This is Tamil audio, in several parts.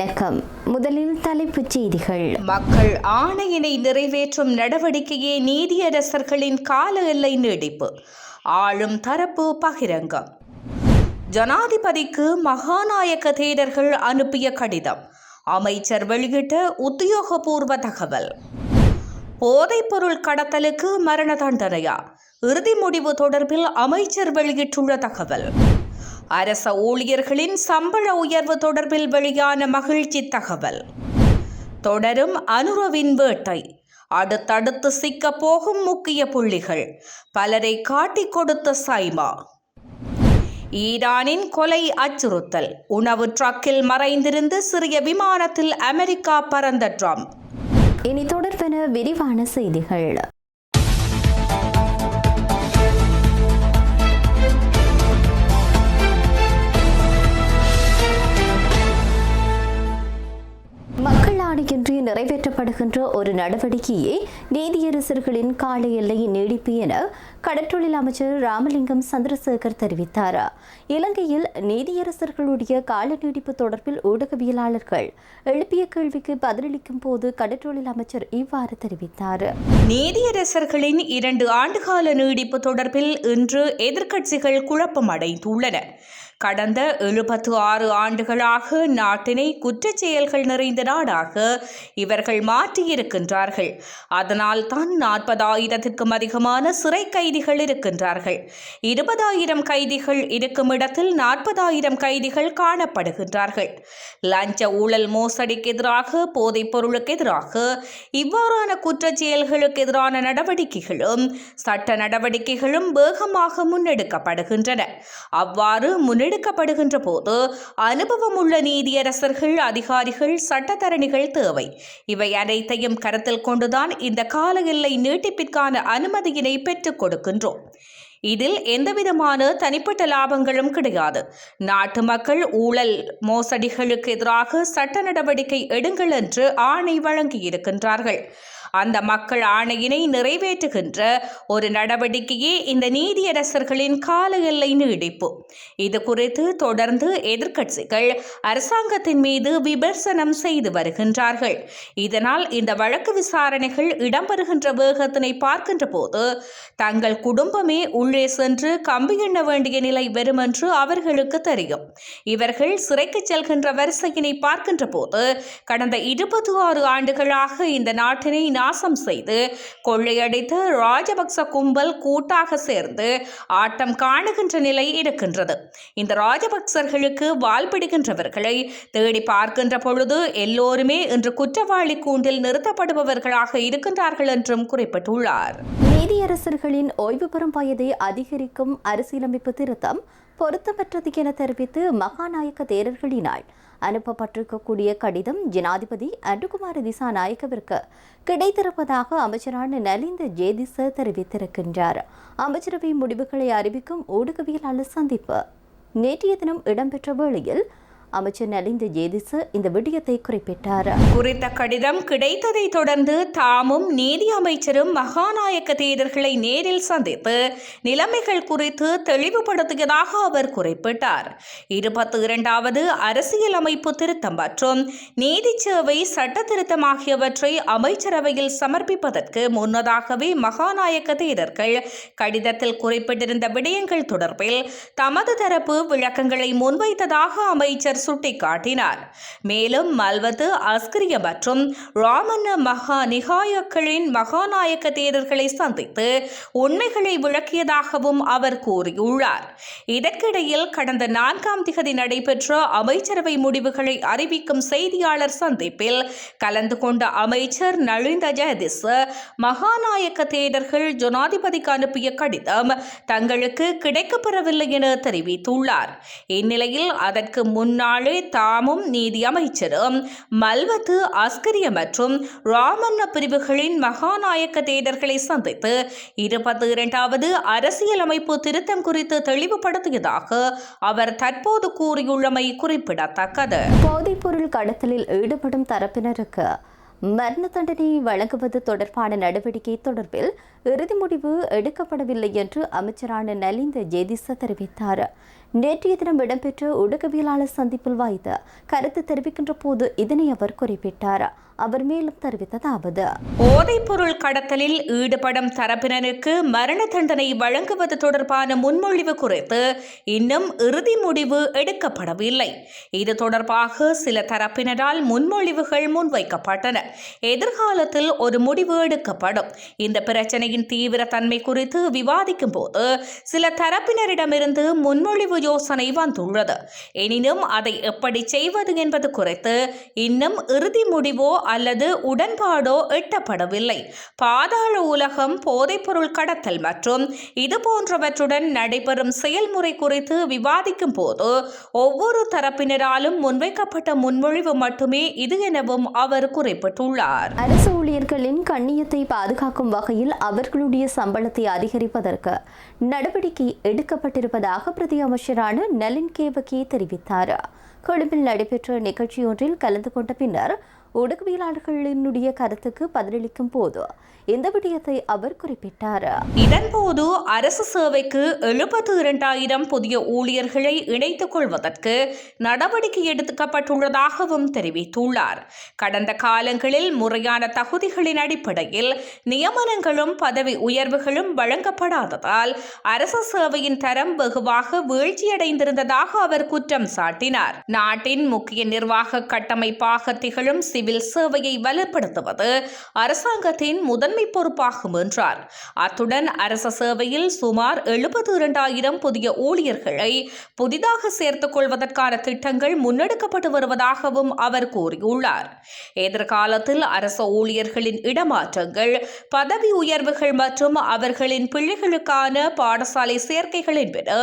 வணக்கம். முதலில் தலைப்புச் செய்திகள். மக்கள் ஆணையினை நிறைவேற்றும் நடவடிக்கையே நீதியரசர்களின் கால எல்லை நீடிப்பு. ஆளும் தரப்பு பகிரங்கம். ஜனாதிபதிக்கு மகாநாயக்க தேரர்கள் அனுப்பிய கடிதம். அமைச்சர் வெளியிட்ட உத்தியோகபூர்வ தகவல். போதைப்பொருள் கடத்தலுக்கு மரண தண்டனையா? இறுதி முடிவு தொடர்பில் அமைச்சர் வெளியிட்டுள்ள தகவல். அரச ஊழியர்களின் சம்பள உயர்வு தொடர்பில் வெளியான மகிழ்ச்சி தகவல். தொடரும் அனுரவின் வேட்டை. அடுத்தடுத்து சிக்க போகும் முக்கிய புள்ளிகள். பலரை காட்டிக் கொடுத்த சைமா. ஈரானின் கொலை அச்சுறுத்தல். உணவு ட்ரக்கில் மறைந்திருந்து சிறிய விமானத்தில் அமெரிக்கா பறந்த ட்ரம்ப். இனி தொடர்பென விரிவான செய்திகள். மக்கள் ஆணையின்றி நிறைவேற்றப்படுகின்ற ஒரு நடவடிக்கையே நீதியரசர்களின் கால எல்லை நீடிப்பு என கடற்றொழில் அமைச்சர் ராமலிங்கம் சந்திரசேகர் தெரிவித்தார். இலங்கையில் நீதியரசர்களுடைய கால நீடிப்பு தொடர்பில் ஊடகவியலாளர்கள் எழுப்பிய கேள்விக்கு பதிலளிக்கும் போது கடற்றொழில் அமைச்சர் இவ்வாறு தெரிவித்தார். நீதியரசர்களின் 2 ஆண்டுகால நீடிப்பு தொடர்பில் இன்று எதிர்க்கட்சிகள் குழப்பமடைந்துள்ளன. கடந்த 76 ஆண்டுகளாக நாட்டினை குற்றச் செயல்கள் நிறைந்த நாடாக இவர்கள் மாற்றியிருக்கின்றார்கள். அதனால் தான் 40,000த்திற்கும் அதிகமான சிறை கைதிகள் இருக்கின்றார்கள். 20,000 கைதிகள் இருக்கும் இடத்தில் 40,000 கைதிகள் காணப்படுகின்றார்கள். லஞ்ச ஊழல் மோசடிக்கு எதிராக, போதைப் பொருளுக்கு எதிராக, இவ்வாறான குற்றச் செயல்களுக்கு எதிரான நடவடிக்கைகளும் சட்ட நடவடிக்கைகளும் வேகமாக முன்னெடுக்கப்படுகின்றன. அவ்வாறு முன்னெடுக்கப்படுகின்ற போது அனுபவம் உள்ள நீதியரசர்கள், அதிகாரிகள், சட்டத்தரணிகள் தேவை. இவை அனைத்தையும் கருத்தில் கொண்டுதான் இந்த கால எல்லை நீட்டிப்பிற்கான அனுமதியினை பெற்றுக் கொடுக்கின்றோம். இதில் எந்தவிதமான தனிப்பட்ட லாபங்களும் கிடையாது. நாட்டு மக்கள் ஊழல் மோசடிகளுக்கு எதிராக சட்ட நடவடிக்கை எடுங்கள் என்று ஆணை வழங்கியிருக்கின்றார்கள். அந்த மக்கள் ஆணையினை நிறைவேற்றுகின்ற ஒரு நடவடிக்கையே இந்த நீதியரசர்களின் கால எல்லை நீடிப்பு. இது குறித்து தொடர்ந்து எதிர்க்கட்சிகள் அரசாங்கத்தின் மீது விமர்சனம் செய்து வருகின்றார்கள். இதனால் இந்த வழக்கு விசாரணைகள் இடம்பெறுகின்ற வேகத்தினை பார்க்கின்ற போது தங்கள் குடும்பமே உள்ளே சென்று கம்பி எண்ண வேண்டிய நிலை வரும் என்று அவர்களுக்கு தெரியும். இவர்கள் சிறைக்கு செல்கின்ற வரிசையினை பார்க்கின்ற போது கடந்த 26 ஆண்டுகளாக இந்த நாட்டினை நாசம் செய்து கொள்ளையடித்து ராஜபக்ச கும்பல் கூட்டாக சேர்ந்து ஆட்டம் காணுகின்ற நிலை இருக்கின்றது. இந்த ராஜபக்சர்களுக்கு வாழ்பிடுகின்றவர்களை தேடி பார்க்கின்ற பொழுது எல்லோருமே இன்று குற்றவாளி கூண்டில் நிறுத்தப்படுபவர்களாக இருக்கின்றார்கள் என்றும் குறிப்பிட்டுள்ளார். நீதியரசர்களின் ஓய்வு பெறும் வயதை அதிகரிக்கும் அரசியலமைப்பு திருத்தம் பொருத்தமற்றது என தெரிவித்து மகாநாயக்க தேரர்களினால் அனுப்பப்பட்டிருக்கக்கூடிய கடிதம் ஜனாதிபதி அன்றுகுமார திசாநாயக்கவிற்கு கிடைத்திருப்பதாக அமைச்சரான நலிந்த ஜேதிச தெரிவித்திருக்கின்றார். அமைச்சரவை முடிவுகளை அறிவிக்கும் ஊடகவியலாளர் சந்திப்பு நேற்றைய தினம் இடம்பெற்ற வேளையில் அமைச்சர் நலிந்த ஜேதிச இந்த விடயத்தை குறிப்பிட்டார். குறித்த கடிதம் கிடைத்ததை தொடர்ந்து தாமும் நீதி அமைச்சரும் மகாநாயக்க தேரர்களை நேரில் சந்தித்து நிலைமைகள் குறித்து தெளிவுபடுத்தியதாக அவர் குறிப்பிட்டார். 22வது அரசியலமைப்பு திருத்தம் மற்றும் நீதி சேவை சட்ட திருத்தம் ஆகியவற்றை அமைச்சரவையில் சமர்ப்பிப்பதற்கு முன்னதாகவே மகாநாயக்க தேரர்கள் கடிதத்தில் குறிப்பிட்டிருந்த விடயங்கள் தொடர்பில் தமது தரப்பு விளக்கங்களை முன்வைத்ததாக அமைச்சர் சுட்டிக்காட்டினார். மேலும் மல்வத்து, அஸ்கிரிய மற்றும் ராமண்ண மகா நிகாயக்களின் மகாநாயக்க தேரர்களை சந்தித்து உண்மைகளை விளக்கியதாகவும் அவர் கூறியுள்ளார். இதற்கிடையில் கடந்த 4ஆம் திகதி நடைபெற்ற அமைச்சரவை முடிவுகளை அறிவிக்கும் செய்தியாளர் சந்திப்பில் கலந்து கொண்ட அமைச்சர் நலிந்த ஜெயதிச மகாநாயக்க தேரர்கள் ஜனாதிபதிக்கு அனுப்பிய கடிதம் தங்களுக்கு கிடைக்கப்பெறவில்லை என தெரிவித்துள்ளார். இந்நிலையில் அதற்கு முன்னாள் தாமும் நீதி அமைச்சரும் மல்வத்து, அஸ்கரிய மற்றும் ராமண்ண பிரிவுகளின் மகாநாயக்க தேரர்களை சந்தித்து 22வது அரசியலமைப்பு திருத்தம் குறித்து தெளிவுபடுத்தியதாக அவர் தற்போது கூறியுள்ளமை குறிப்பிடத்தக்கது. போதைப்பொருள் கடத்தலில் ஈடுபடும் தரப்பினருக்கு மரண தண்டனை வழங்குவது தொடர்பான நடவடிக்கை தொடர்பில் இறுதி முடிவு எடுக்கப்படவில்லை என்று அமைச்சரான நலிந்த ஜேதிச தெரிவித்தார். நேற்றைய தினம் இடம்பெற்ற ஊடகவியலாளர் சந்திப்பில் வைத்து கருத்து தெரிவிக்கின்ற போது இதனை அவர் குறிப்பிட்டார். அவர் மேலும் தெரிவித்ததாவது: போதைப்பொருள் கடத்தலில் ஈடுபடும் தரப்பினருக்கு மரண தண்டனை வழங்குவது தொடர்பான முன்மொழிவு குறித்து இன்னும் இறுதி முடிவு எடுக்கப்படவில்லை. இது தொடர்பாக சில தரப்பினரால் முன்மொழிவுகள் முன்வைக்கப்பட்டன. எதிர்காலத்தில் ஒரு முடிவு எடுக்கப்படும். இந்த பிரச்சனையின் தீவிர தன்மை குறித்து விவாதிக்கும் போது சில தரப்பினரிடமிருந்து முன்மொழிவு யோசனை வந்துள்ளது. எனினும் அதை எப்படி செய்வது என்பது குறித்து இன்னும் இறுதி முடிவோ அல்லது உடன்பாடோ எட்டப்படவில்லை. பாதாள உலகம், போதைப்பொருள் கடத்தல் மற்றும் இது போன்றவற்றுடன் நடைபெறும் செயல்முறை குறித்து விவாதிக்கும் போது ஒவ்வொரு தரப்பினராலும் முன்வைக்கப்பட்ட முன்மொழிவு மட்டுமே இது எனவும் அவர் குறிப்பிட்டுள்ளார். அரசு ஊழியர்களின் கண்ணியத்தை பாதுகாக்கும் வகையில் அவர்களுடைய சம்பளத்தை அதிகரிப்பதற்கு நடவடிக்கை எடுக்கப்பட்டிருப்பதாக பிரதி அமைச்சரான நலின் கேவகே தெரிவித்தார். கொழும்பில் நடைபெற்ற நிகழ்ச்சியொன்றில் கலந்து கொண்ட பின்னர் ஊடகவியலாளர்களினுடைய கருத்துக்கு பதிலளிக்கும் போது இந்த விடயத்தை அவர் குறிப்பிட்டார். இதன்போது அரசு சேவைக்கு 72,000 புதிய ஊழியர்களை இணைத்துக் கொள்வதற்கு நடவடிக்கை எடுக்கப்பட்டுள்ளதாகவும் தெரிவித்துள்ளார். கடந்த காலங்களில் முறையான தகுதிகளின் அடிப்படையில் நியமனங்களும் பதவி உயர்வுகளும் வழங்கப்படாததால் அரசு சேவையின் தரம் வெகுவாக வீழ்ச்சியடைந்திருந்ததாக அவர் குற்றம் சாட்டினார். நாட்டின் முக்கிய நிர்வாக கட்டமைப்பாக திகழும் சிவில் சேவையை வலுப்படுத்துவது அரசாங்கத்தின் முதன்மை பொறுப்பாகும் என்றார். அத்துடன் அரச சேவையில் சுமார் 72,000 புதிய ஊழியர்களை புதிதாக சேர்த்துக் கொள்வதற்கான திட்டங்கள் முன்னெடுக்கப்பட்டு வருவதாகவும் அவர் கூறியுள்ளார். எதிர்காலத்தில் அரச ஊழியர்களின் இடமாற்றங்கள், பதவி உயர்வுகள் மற்றும் அவர்களின் பிள்ளைகளுக்கான பாடசாலை சேர்க்கைகள் என்பது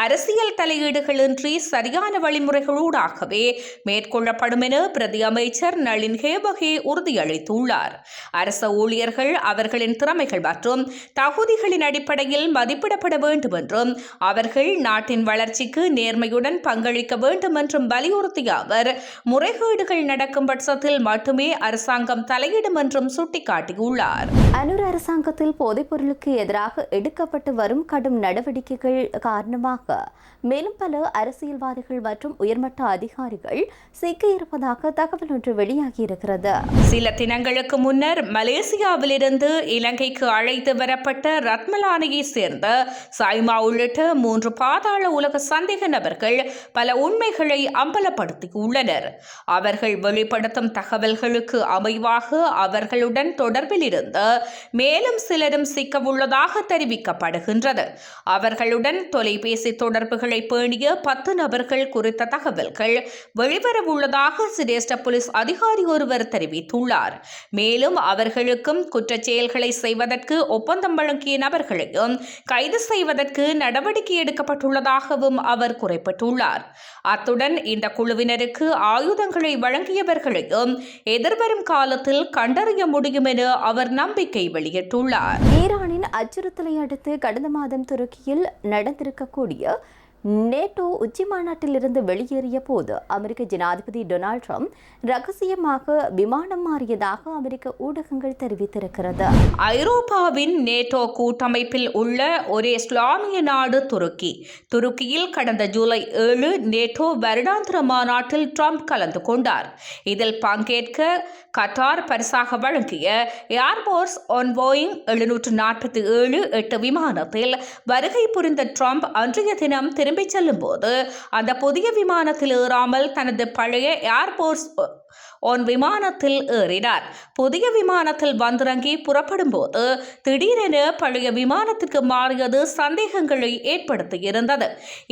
அரசியல் தலையீடுகளின்றி சரியான வழிமுறைகளூடாகவே மேற்கொள்ளப்படும் என பிரதி அமைச்சர் நளின் கேவகே உறுதியளித்துள்ளார். அரச ஊழியர்கள் அவர்களின் திறமைகள் மற்றும் தகுதிகளின் அடிப்படையில் மதிப்பிடப்பட வேண்டும் என்றும் அவர்கள் நாட்டின் வளர்ச்சிக்கு நேர்மையுடன் பங்களிக்க வேண்டும் என்றும் வலியுறுத்திய அவர் முறைகேடுகள் நடக்கும் பட்சத்தில் மட்டுமே அரசாங்கம் தலையிடும் என்றும் சுட்டிக்காட்டியுள்ளார். அனுர் அரசாங்கத்தில் போதைப்பொருளுக்கு எதிராக எடுக்கப்பட்டு வரும் கடும் நடவடிக்கைகள் காரணமாக மேலும் பல அரசியல்வாதிகள் மற்றும் உயர்மட்ட அதிகாரிகள் சிக்கியிருப்பதாக தகவல் ஒன்று வெளியாகியிருக்கிறது. சில தினங்களுக்கு முன்னர் மலேசியாவிலிருந்து இலங்கைக்கு அழைத்து வரப்பட்ட ரத்மலானையை சேர்ந்த சாய்மா உள்ளிட்ட 3 பாதாள உலக சந்தேக நபர்கள் பல உண்மைகளை அம்பலப்படுத்தியுள்ளனர். அவர்கள் வெளிப்படுத்தும் தகவல்களுக்கு அமைவாக அவர்களுடன் தொடர்பில் இருந்த மேலும் சிலரும் சிக்கவுள்ளதாக தெரிவிக்கப்படுகின்றது. அவர்களுடன் தொலைபேசி தொடர்புகளை பேணிய 10 நபர்கள் குறித்த தகவல்கள் வெளிவரவுள்ளதாக சிரேஷ்ட போலீஸ் அதிகாரி ஒருவர் தெரிவித்துள்ளார். மேலும் அவர்களுக்கும் குற்றச் செயல்களை செய்வதற்கு ஒப்பந்தம் வழங்கிய நபர்களையும் கைது செய்வதற்கு நடவடிக்கை எடுக்கப்பட்டுள்ளதாகவும் அவர் குறிப்பிட்டுள்ளார். அத்துடன் இந்த குழுவினருக்கு ஆயுதங்களை வழங்கியவர்களையும் எதிர்வரும் காலத்தில் கண்டறிய முடியும் என அவர் நம்பிக்கை வெளியிட்டுள்ளார். ஈரானின் அச்சுறுத்தலை அடுத்து கடந்த மாதம் துருக்கியில் நடந்திருக்கக்கூடிய நேட்டோ உச்சி மாநாட்டில் இருந்து வெளியேறிய போது அமெரிக்க ஜனாதிபதி டொனால்ட் ட்ரம்ப் ரகசியமாக விமானம் மாறியதாக அமெரிக்க ஊடகங்கள் தெரிவித்திருக்கிறது. ஐரோப்பாவின் நேட்டோ கூட்டமைப்பில் உள்ள ஒரே இஸ்லாமிய நாடு துருக்கி. துருக்கியில் கடந்த ஜூலை 7 நேட்டோ வருடாந்திர மாநாட்டில் ட்ரம்ப் கலந்து கொண்டார். இதில் பங்கேற்க கட்டார் பரிசாக வழங்கிய ஏர்போர்ஸ் ஒன் போயிங் 747-8 விமானத்தில் வருகை புரிந்த ட்ரம்ப் அன்றைய தினம் திரும்பிச் செல்லும் போது அந்த புதிய விமானத்தில் ஏறாமல் தனது பழைய ஏர்போர்ஸ் ஒன் விமானத்தில் ஏறினார். புதிய விமானத்தில் வந்திறங்கி புறப்படும் போது திடீரென பழைய விமானத்திற்கு மாறியது சந்தேகங்களை ஏற்படுத்தியிருந்தது.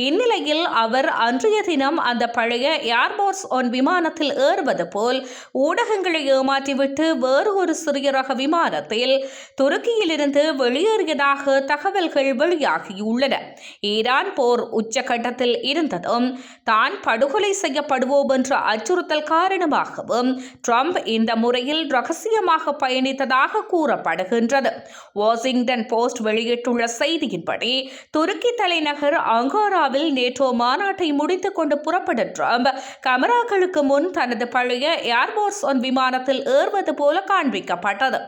இந்நிலையில் அவர் அன்றைய தினம் அந்த பழைய ஏர்போர்ஸ் ஒன் விமானத்தில் ஏறுவது போல் ஊடகங்களை ஏமாற்றிவிட்டு வேறு ஒரு சிறிய ரக விமானத்தில் துருக்கியிலிருந்து வெளியேறியதாக தகவல்கள் வெளியாகியுள்ளன. ஈரான் போர் உச்சகட்டத்தில் இருந்ததும் தான் படுகொலை செய்யப்படுவோம் என்ற அச்சுறுத்தல் காரணமாக இருப்பதாகவும் ட்ரம்ப் இந்த முறையில் ரகசியமாக பயணித்ததாக கூறப்படுகின்றது. வாஷிங்டன் போஸ்ட் வெளியிட்டுள்ள செய்தியின்படி துருக்கி தலைநகர் அங்காராவில் நேட்டோ மாநாட்டை முடித்துக் கொண்டு புறப்பட்ட ட்ரம்ப் கேமராக்களுக்கு முன் தனது பழைய ஏர்போர்ஸ் ஒன் விமானத்தில் ஏறுவது போல காண்பிக்கப்பட்டது.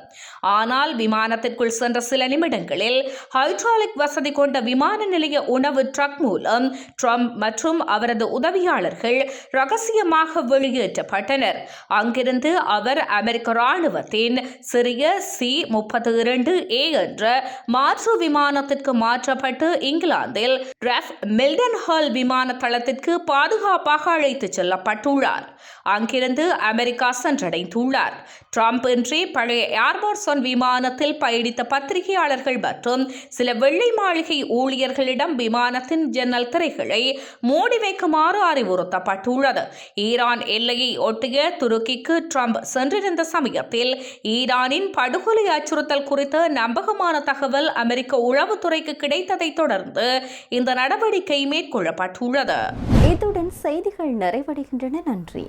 ஆனால் விமானத்திற்குள் சென்ற சில நிமிடங்களில் ஹைட்ராலிக் வசதி கொண்ட விமான நிலைய உணவு ட்ரக் மூலம் ட்ரம்ப் மற்றும் அவரது உதவியாளர்கள் ரகசியமாக வெளியேற்றப்பட்டனர். அங்கிருந்து அவர் அமெரிக்க ராணுவத்தின் சிறிய C-32A என்ற மாற்று விமானத்திற்கு மாற்றப்பட்டு இங்கிலாந்தில் ராஃப் மில்டன்ஹால் விமான தளத்திற்கு பாதுகாப்பாக அழைத்துச் செல்லப்பட்டுள்ளார். அங்கிருந்து அமெரிக்கா சென்றடைந்துள்ளார். ட்ரம்ப் இன்றி பழைய ஏர்போர்ஸ் ஒன் விமானத்தில் பயணித்த பத்திரிகையாளர்கள் மற்றும் சில வெள்ளை மாளிகை ஊழியர்களிடம் விமானத்தின் ஜன்னல் திரைகளை மூடி வைக்குமாறு அறிவுறுத்தப்பட்டுள்ளது. ஈரான் எல்லையை ஒட்டிய துருக்கிக்கு ட்ரம்ப் சென்றிருந்த சமயத்தில் ஈரானின் படுகொலை அச்சுறுத்தல் குறித்த நம்பகமான தகவல் அமெரிக்க உளவுத்துறைக்கு கிடைத்ததை தொடர்ந்து இந்த நடவடிக்கை மேற்கொள்ளப்பட்டுள்ளது. இத்துடன் செய்திகள் நிறைவடைகின்றன. நன்றி.